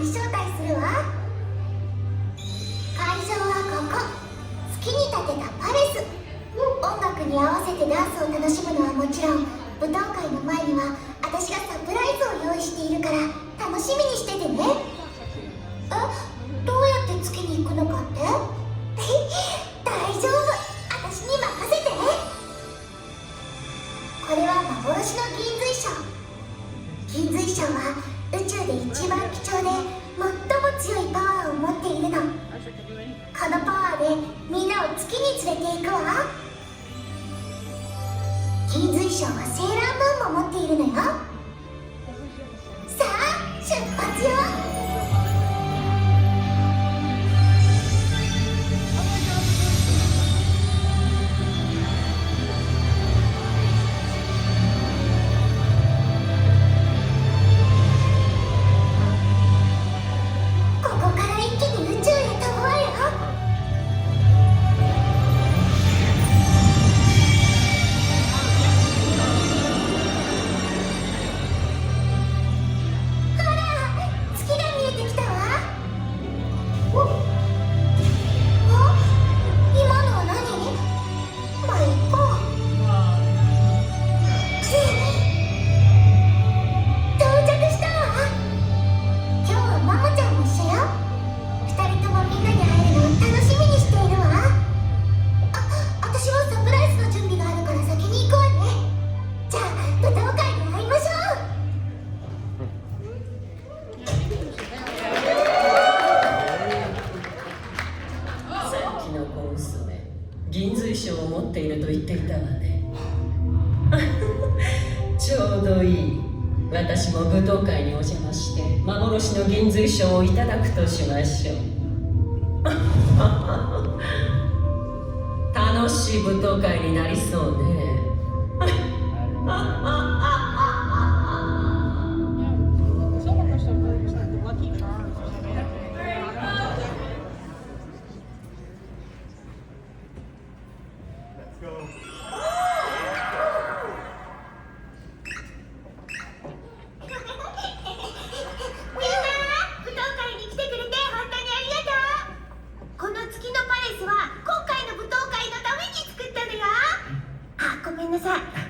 に招待するわ。会場はここ、月に建てたパレス。音楽に合わせてダンスを楽しむのはもちろん、舞踏会の前には私がサプライズを用意しているから楽しみにしててね。どうやって月に行くのかって大丈夫、私に任せて。これは幻の銀髄章。銀髄章は宇宙で一番貴重で最も強いパワーを持っているの。このパワーでみんなを月に連れて行くわ。銀髄章はセーラームーンも持っているのよ。さあ出発よ。銀髄章を持っていると言っていたわねちょうどいい。私も舞踏会にお邪魔して幻の銀髄章をいただくとしましょう楽しい舞踏会になりそうね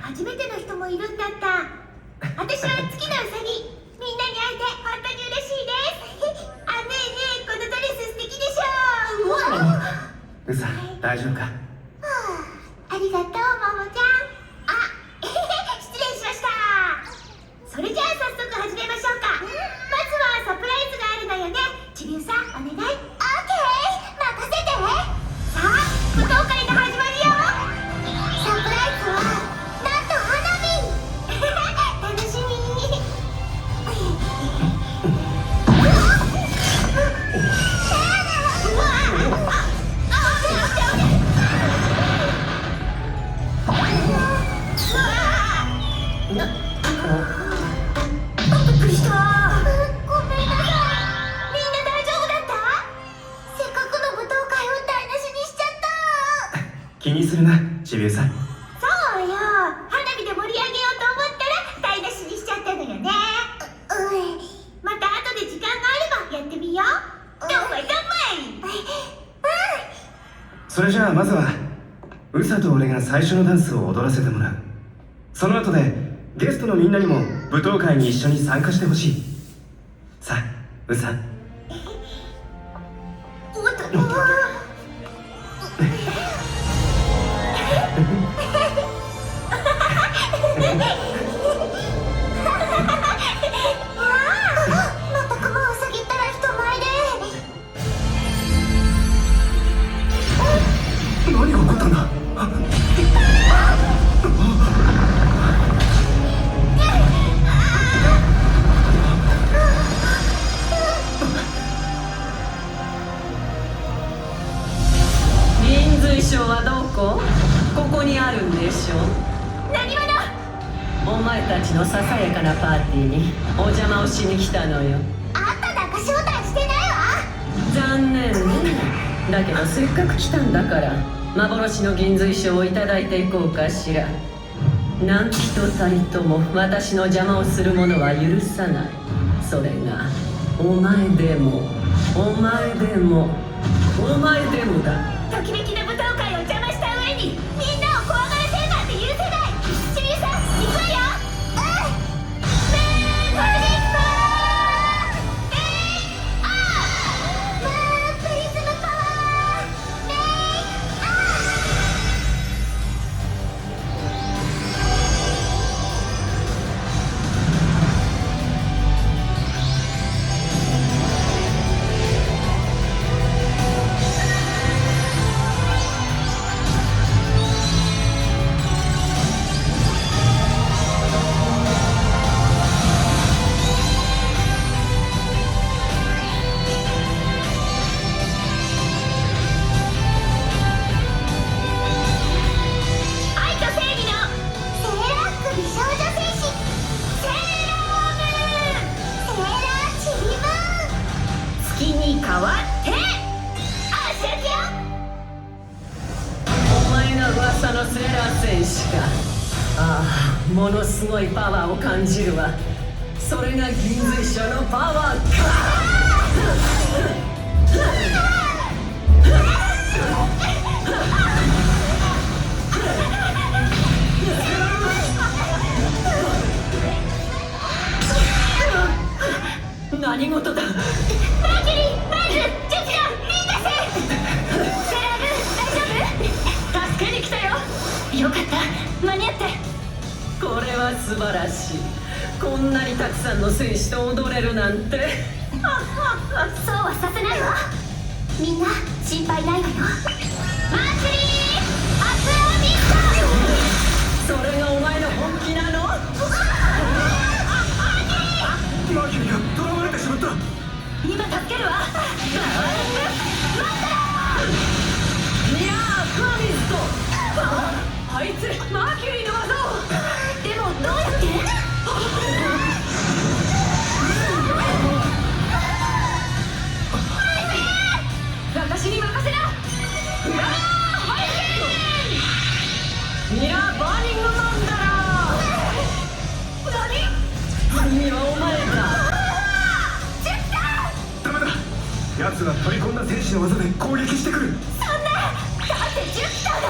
初めての人もいるんだった。私は月のうさぎ。みんなに会えて本当に嬉しいですねえねえ、このドレス素敵でしょ。うさ、大丈夫か？ありがとう、ももちゃん。失礼しました。それじゃあ早速始めましょうか。まずはサプライズがあるのよね。ちびうさ、お願い。オッケー、任せて。さあ、舞踏会の始まりよ。サプライズは楽しみびっくりした。ごめんなさい。みんな大丈夫だった？せっかくの舞踏会を台無しにしちゃった。気にするな、ちびうさ。そうよ、花火で盛り上げようと思ったら台無しにしちゃったのよね。また後で時間があればやってみよう。どんまいどんまい。それじゃあまずはうさと俺が最初のダンスを踊らせてもらう。その後でゲストのみんなにも舞踏会に一緒に参加してほしい。さあ、うさ。おっと何が起こったんだ？銀髄章はどこ？ここにあるんでしょ。何者？お前たちのささやかなパーティーにお邪魔をしに来たのよ。あんたなんか招待してないわ。残念ね。だけどせっかく来たんだから幻の銀髄章をいただいていこうかしら。何人たりとも私の邪魔をする者は許さない。それがお前でもお前でもお前でもだ。ときめきの舞踏会を邪魔した上にみんなを怖がらせるなんて許せない。シリウさん行くわよ。プリズムパワープリズムパワ愛と正義のセーラー服美少女戦士セーラームーンセーラーちびムーン月に代わってアシャキよ。お前が噂のセーラー戦士か。ああ、ものすごいパワーを感じるわ。それが銀髄書のパワーか。何事だ。マーキュリー、マイル、ジュピター、リーダスセーラームーン大丈夫？助けに来たよ。よかった、間に合って。これは素晴らしい。こんなにたくさんの戦士と踊れるなんて。そうはさせないわ。みんな心配ないわよ。マーキュリー、アスアミット。それがお前の本気なの？マーキュリーが囚われてしまった。今助けるわ。いやー、ファミスト。あいつマーキュリーの技を。でもどうやって？私に任せな。ミラーバーニングマンダラー。次はお前だ。ダメだ。奴は取り込んだ戦士の技で攻撃してくる。そんな。だってジュピターだ。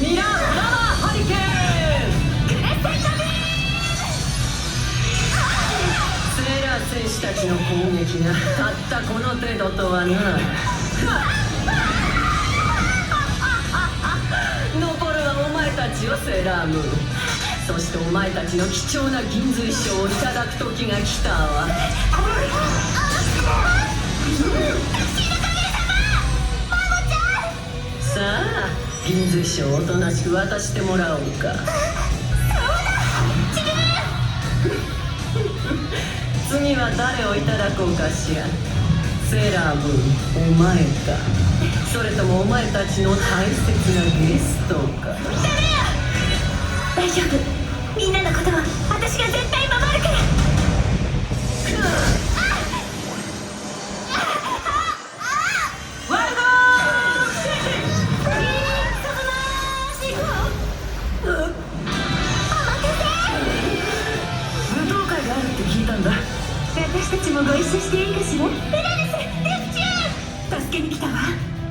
ミラーフラワーハリケーン。クレッセントビーセーラー戦士たちの攻撃がたったこの程度とはな。残るはお前たちよ、セーラームーン。そしてお前たちの貴重な銀髄賞をいただく時が来たわ。さあ、銀髄賞をおとなしく渡してもらおうか。次は誰をいただこうかしら。セーラームーン、お前か、それともお前たちの大切なゲストか。大丈夫。みんなのことは私が絶対守るから。ワルゴ舞踏会があるって聞いたんだ。私たちもご一緒していいかしら。ウラヌス、ネプチューン。助けに来たわ。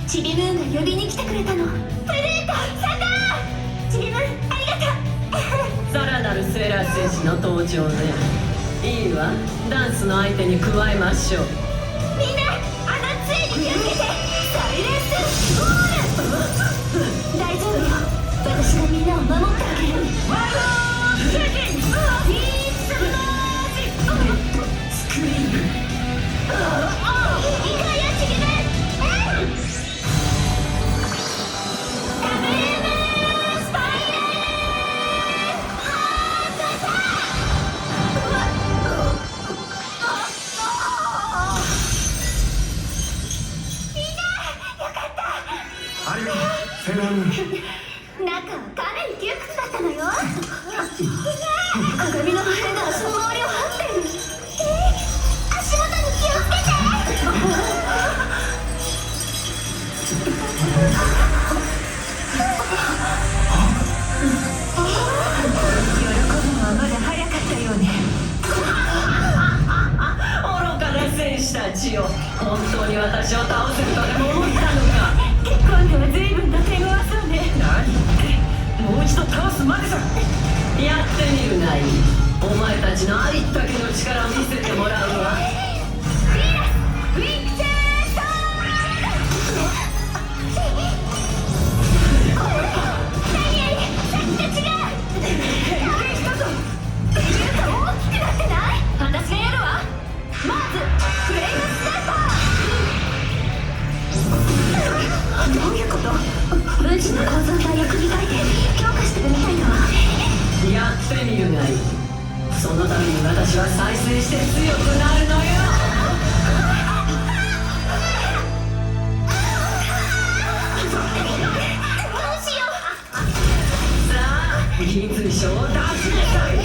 チビムーンが呼びに来てくれたの。プルート、サターン。チビムーン、ありがとう。さらなるセーラー戦士の登場ね。いいわ、ダンスの相手に加えましょう。みんな、杖に気をつけて。サイレンスゴール。大丈夫よ。私がみんなを守ってあげる。ワゴーンセキングビースマージレッドスクリーム。いくわよ、チビムーン。ダブルムーンスパイラルハートサみんな、よかった。ありがとう、セーラームーン。中はかなり窮屈だったのよ。鏡の破片が足の周りを張ってる。足元に気をつけて。喜ぶのはまだ早かったようね。愚かな戦戦士たちよ、本当に私を倒せるとでも思ったのか。今度は随分と手強そうね。何ってもう一度倒すまでさ。やってみるがいい。お前たちのありったけの力を見せてもらうわ。ウィンクチェースト何やりさっきと違う。変形したぞ。っていうか大きくなってない？私がやるわ。まずフレームスナイパー。どういうこと？分子の構造体を組み替えて強化してるみたいだわ。やってみるがいい。そのために私は再生して強くなるのよ。銀水晶を出しなさい。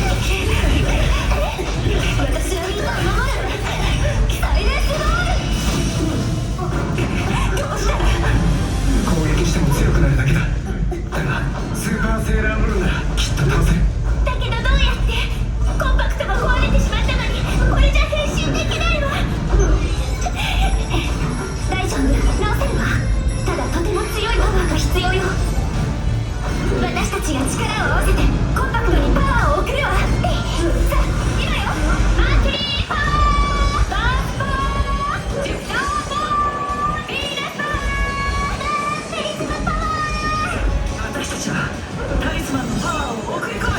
私はみんなを守る。サイレンスロール。どうしたら？攻撃しても強くなるだけだ。だがスーパーセーラームーンならきっと倒せる。だけどどうやって？コンパクトが壊れてしまったのにこれじゃ変身できないわ。大丈夫、直せるわ。ただとても強いパワーが必要よ。私たちが力を合わせてコンパクトにパワーを送るわ。さあ今よ。マーキュリーパワー、バースパワー、ジュピターパワー、ヴィーナスパワー、テリスマパワー。私たちはタリスマンのパワーを送り込む。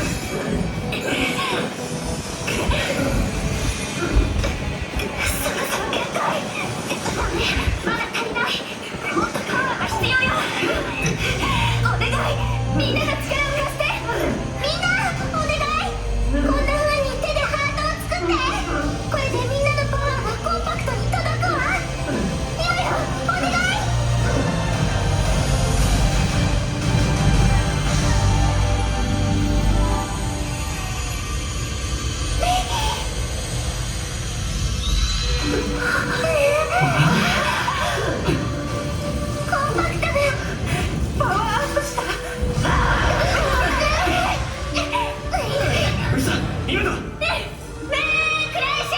そろそろ限界。ダメ、まだ足りない。もっとパワーが必要よ。お願い、みんなが力を貸して。みんなお願い。こんな風に手でハートを作って。これでみんなのパワーがコンパクトに届くわ。今よ、お願い。コンパクトがパワーアップした。ウサ、今だ。メイクライシス！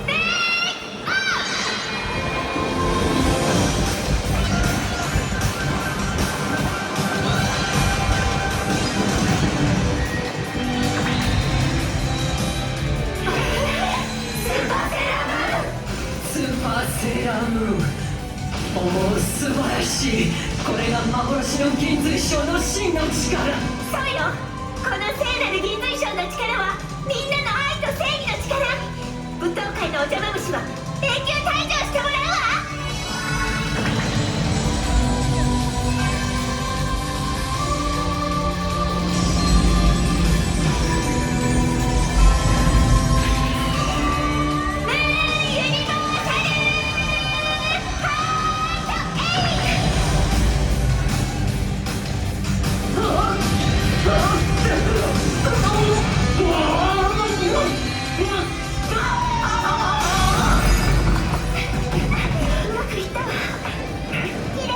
メイクスーパーセーラームーン。おお、素晴らしい。これが幻の銀水晶の真の力。そうよ。この聖なる銀水晶の力はみんなの愛と正義の力。舞踏会のお邪魔虫は永久退場してもらうわ。ユニバーサルハートエイうまくいったわ。綺麗、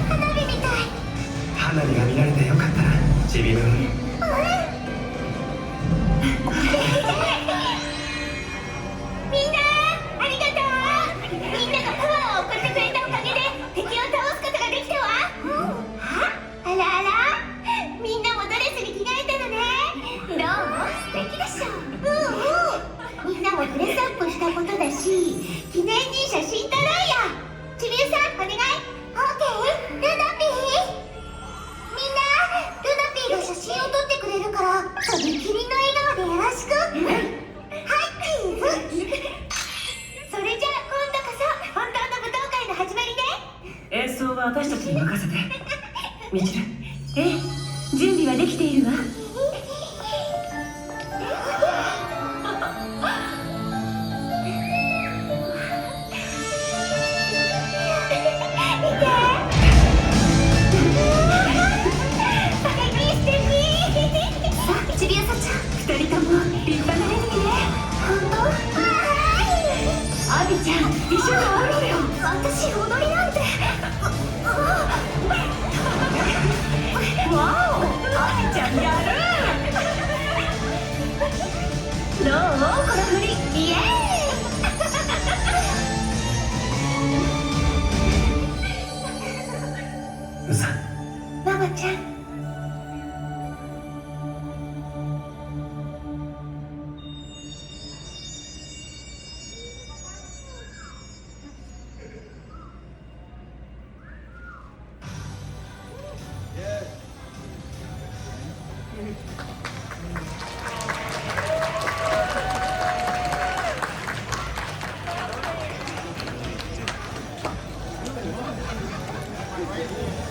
花火みたい。花火が見られてよかったな、チビムーン。みんなありがとう。みんながパワーを送ってくれたおかげで敵を倒すことができたわ。あらあら、みんなもドレスに着替えたのね。どうも素敵でしょ。みんなもドレスアップしたことだし記念に写真撮ろうよ。ちびうさんお願い。オーケー、ルナピー。みんなルナピーが写真を撮ってくれるからとびきりの笑顔でよろしく。はいチーズ。それじゃあ今度こそ本当の舞踏会の始まりね。演奏は私たちに任せて。みちる。ええ、準備はできているわ。ちびあさちゃん、2人とも立派な演技ね。本当？アビちゃん、一緒に踊ろうよ。私踊りなんて。わお、アビちゃんやる。どう？この振り、イエーイ。す